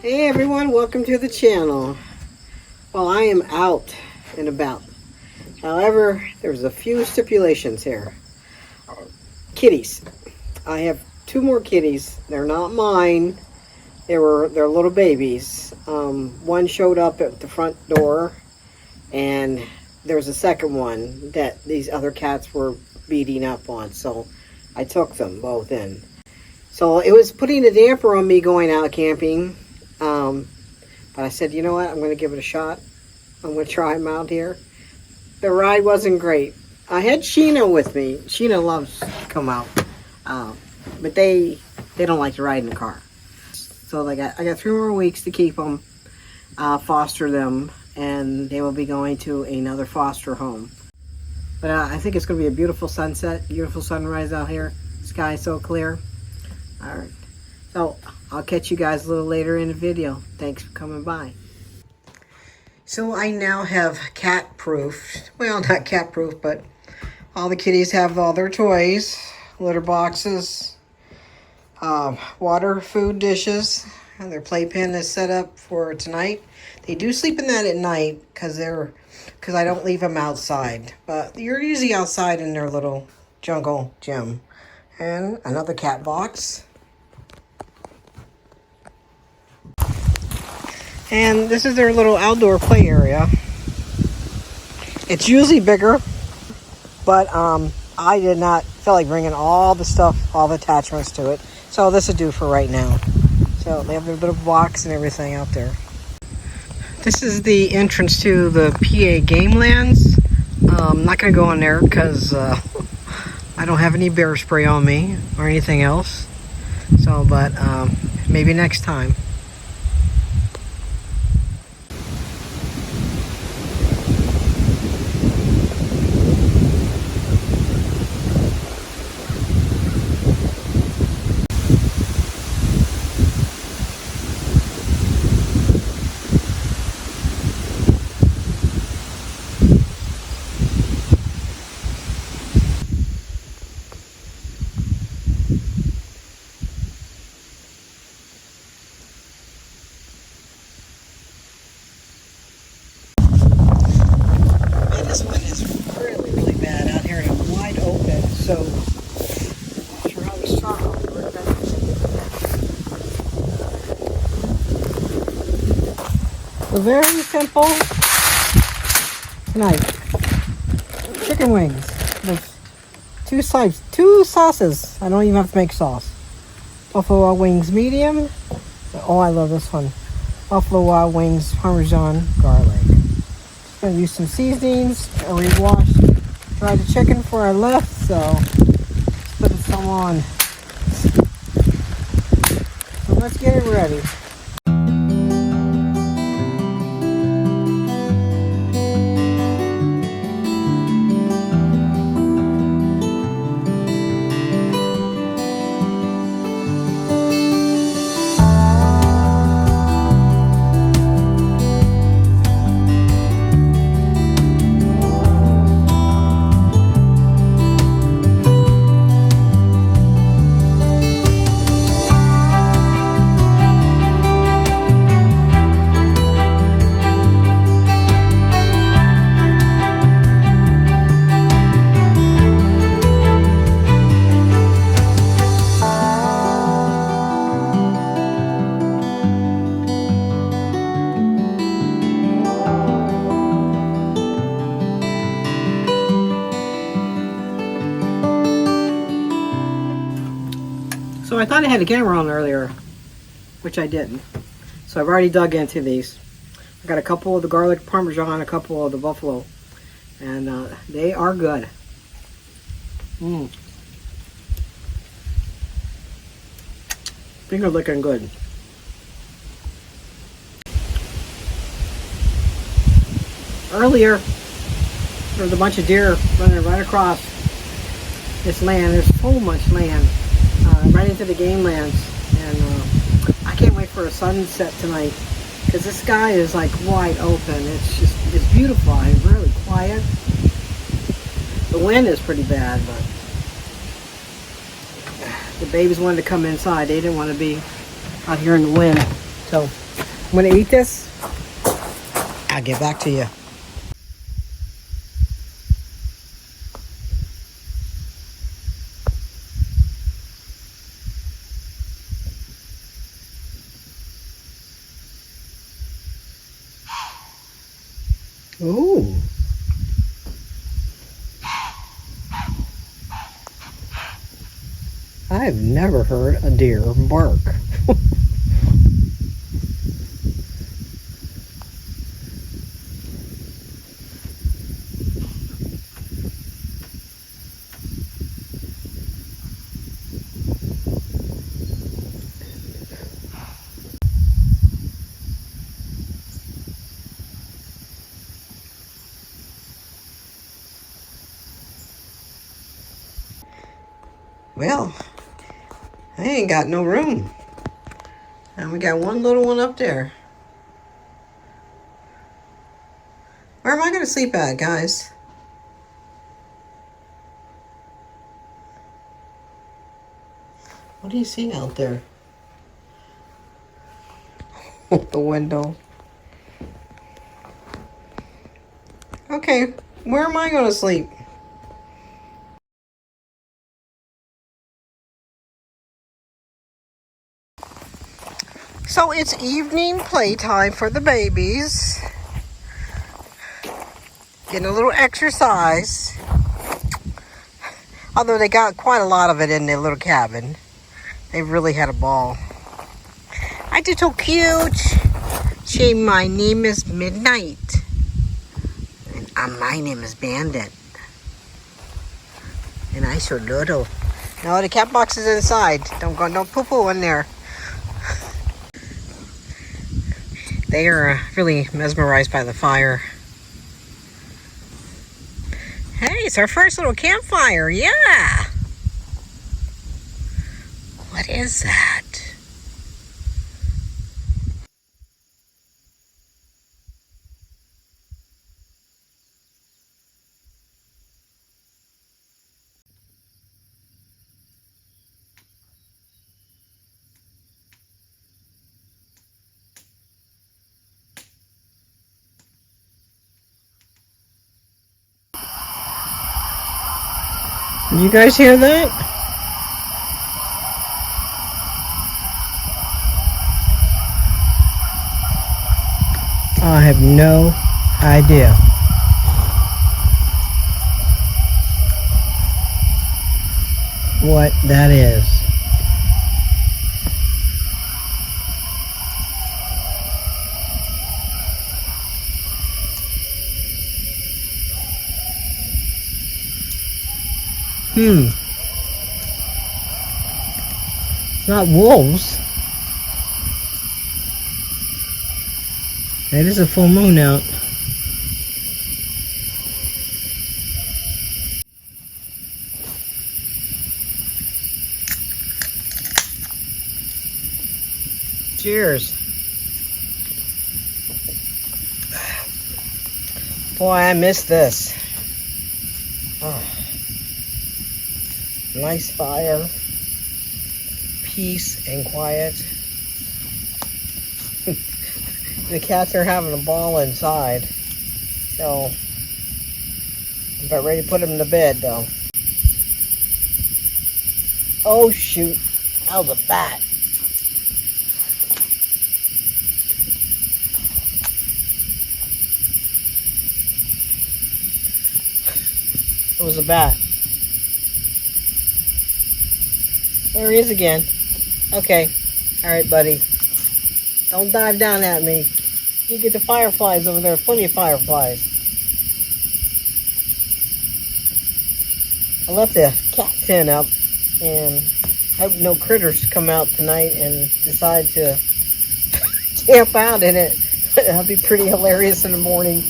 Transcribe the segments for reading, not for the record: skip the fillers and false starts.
Hey everyone, welcome to the channel. Well, I am out and about. However, there's a few stipulations here. Kitties. I have two more kitties. They're not mine. They're little babies. One showed up at the front door, and there's a second one that these other cats were beating up on, so I took them both in. So it was putting a damper on me going out camping. But I said, you know what, I'm going to give it a shot. I'm going to try them out here. The ride wasn't great. I had Sheena with me. Sheena loves to come out. But they don't like to ride in the car. So I got 3 more weeks to keep them, foster them, and they will be going to another foster home. But I think it's going to be a beautiful sunset, beautiful sunrise out here. Sky so clear. All right. So I'll catch you guys a little later in the video. Thanks for coming by. So I now have cat-proofed, well, not cat-proof, but all the kitties have all their toys, litter boxes, water, food dishes, and their playpen is set up for tonight. They do sleep in that at night because I don't leave them outside. But you're usually outside in their little jungle gym. And another cat box. And this is their little outdoor play area. It's usually bigger, but I did not feel like bringing all the stuff, all the attachments to it. So this will do for right now. So they have their little box and everything out there. This is the entrance to the PA Game Lands. I'm not going to go in there because I don't have any bear spray on me or anything else. So, but maybe next time. This one is really, really bad out here and wide open, so I'm not sure how we start over it. A very simple night. Chicken wings with 2 sides, 2 sauces. I don't even have to make sauce. Buffalo Wild Wings medium. Oh, I love this one. Buffalo Wild Wings Parmesan garlic. Gonna use some seasonings. I washed, dried the chicken before I left, so let's put some on. So let's get it ready. So I thought I had a camera on earlier, which I didn't. So I've already dug into these. I got a couple of the garlic parmesan, a couple of the buffalo, and they are good. I think they're looking good. Earlier, there was a bunch of deer running right across this land. There's so much land. Right into the game lands, and I can't wait for a sunset tonight because the sky is like wide open. It's beautiful and really quiet. The wind is pretty bad, but the babies wanted to come inside. They didn't want to be out here in the wind. So I'm gonna eat this. I'll get back to you. Ooh. I've never heard a deer bark. Well, I ain't got no room. And we got one little one up there. Where am I going to sleep at, guys? What do you see out there? The window. Okay, where am I going to sleep? So it's evening playtime for the babies. Getting a little exercise. Although they got quite a lot of it in their little cabin. They really had a ball. I did so cute. Say, my name is Midnight. And my name is Bandit. And I so little. No, the cat box is inside. Don't poo-poo in there. They are really mesmerized by the fire. Hey, it's our first little campfire. Yeah. What is that? You guys hear that? I have no idea. What that is. Not wolves. It is a full moon out. Cheers. Boy, I miss this. Oh. Nice fire. Peace and quiet. The cats are having a ball inside. So, I'm about ready to put them to bed though. Oh shoot. That was a bat. It was a bat. There he is again. Okay. Alright, buddy. Don't dive down at me. You get the fireflies over there. Plenty of fireflies. I left the cat tent up and hope no critters come out tonight and decide to camp out in it. That'll be pretty hilarious in the morning.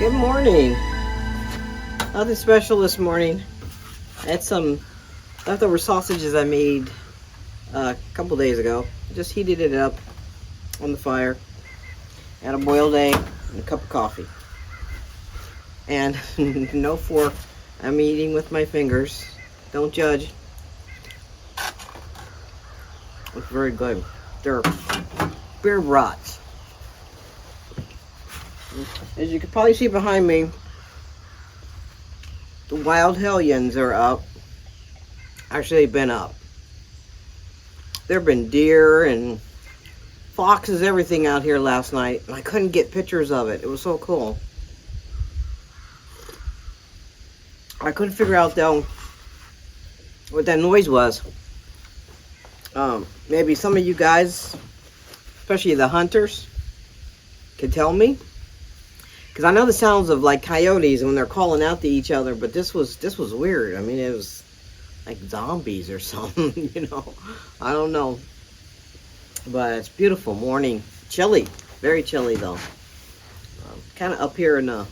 Good morning. Nothing special this morning. I had some leftover sausages I made a couple days ago. Just heated it up on the fire. Had a boiled egg and a cup of coffee. And no fork. I'm eating with my fingers. Don't judge. It's very good. They're beer brats. As you can probably see behind me, the wild hellions are up. Actually, they've been up. There have been deer and foxes, everything out here last night. I couldn't get pictures of it. It was so cool. I couldn't figure out, though, what that noise was. Maybe some of you guys, especially the hunters, could tell me. Because I know the sounds of like coyotes when they're calling out to each other, but this was weird. I mean, it was like zombies or something, you know. I don't know. But it's beautiful morning. Chilly. Very chilly, though. Kind of up here in a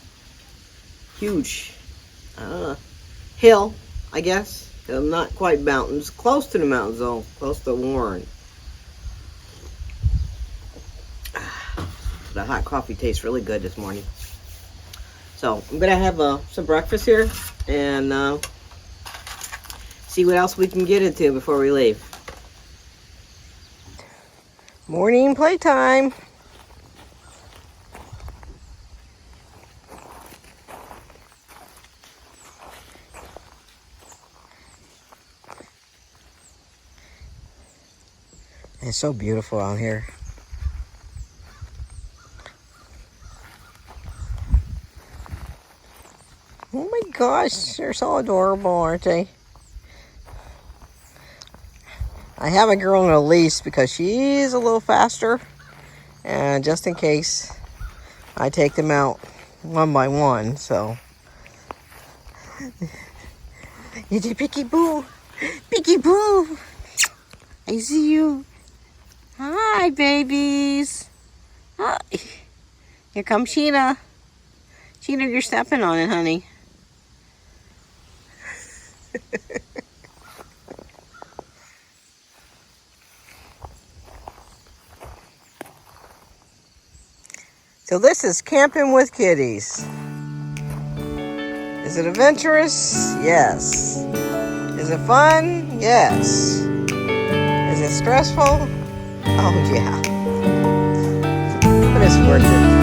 huge hill, I guess. Not quite mountains. Close to the mountains, though. Close to Warren. The hot coffee tastes really good this morning. So I'm gonna have some breakfast here and see what else we can get into before we leave. Morning playtime. It's so beautiful out here. Oh my gosh, they're so adorable, aren't they? I have a girl on a leash because she's a little faster. And just in case, I take them out one by one, so. You did Picky Boo. Picky Boo. I see you. Hi, babies. Hi. Here comes Sheena. Sheena, you're stepping on it, honey. So this is camping with kitties. Is it adventurous? Yes. Is it fun? Yes. Is it stressful? Oh yeah. But it's worth it.